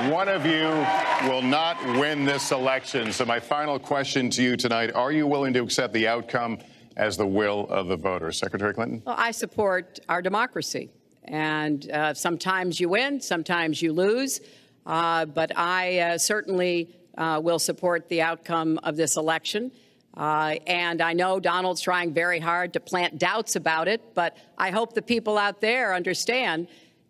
One of you will not win this election. So my final question to you tonight, are you willing to accept the outcome as the will of the voters? Secretary Clinton? Well, I support our democracy. And sometimes you win, sometimes you lose. But I certainly will support the outcome of this election. And I know Donald's trying very hard to plant doubts about it, but I hope the people out there understand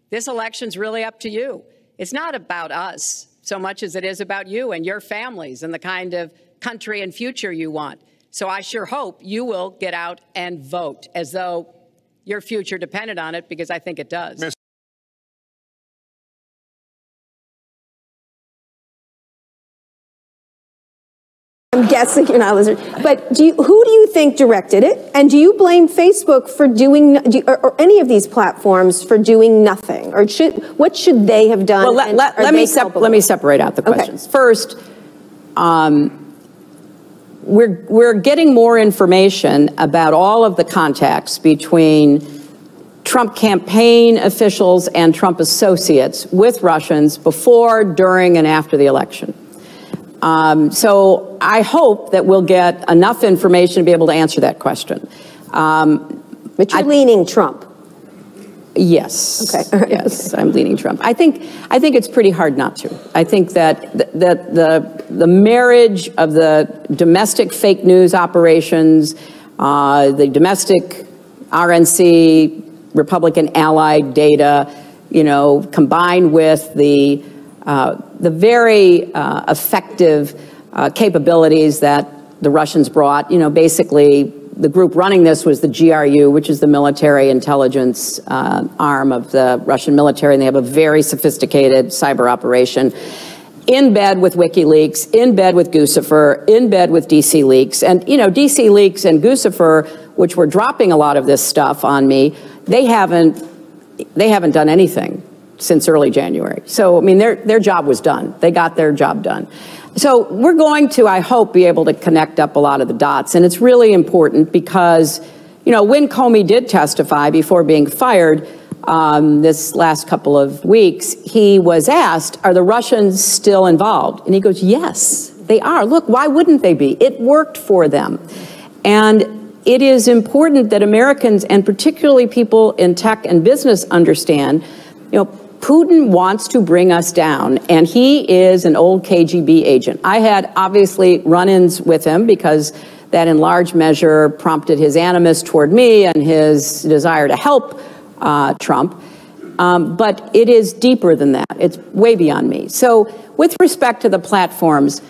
this election's really up to you. It's not about us so much as it is about you and your families and the kind of country and future you want. So I sure hope you will get out and vote as though your future depended on it, because I think it does. I'm guessing you're not listening. But who do you think directed it? And do you blame Facebook for doing, or any of these platforms for doing nothing? Or what should they have done? Well, let me separate out the questions. Okay. First, we're getting more information about all of the contacts between Trump campaign officials and Trump associates with Russians before, during, and after the election. So I hope that we'll get enough information to be able to answer that question. But you're leaning Trump. Yes. Okay. Right. Yes, I'm leaning Trump. I think it's pretty hard not to. I think that the marriage of the domestic fake news operations, the domestic RNC Republican allied data, combined with the very effective capabilities that the Russians brought. Basically, the group running this was the GRU, which is the military intelligence arm of the Russian military, and they have a very sophisticated cyber operation. In bed with WikiLeaks, in bed with Guccifer, in bed with DC Leaks. And, DC Leaks and Guccifer, which were dropping a lot of this stuff on me, they haven't done anything since early January. So, I mean, their job was done. They got their job done. So we're going to, I hope, be able to connect up a lot of the dots. And it's really important because, when Comey did testify before being fired this last couple of weeks, he was asked, are the Russians still involved? And he goes, yes, they are. Look, why wouldn't they be? It worked for them. And it is important that Americans, and particularly people in tech and business, understand, Putin wants to bring us down, and he is an old KGB agent. I had obviously run-ins with him because that in large measure prompted his animus toward me and his desire to help Trump. But it is deeper than that. It's way beyond me. So with respect to the platforms,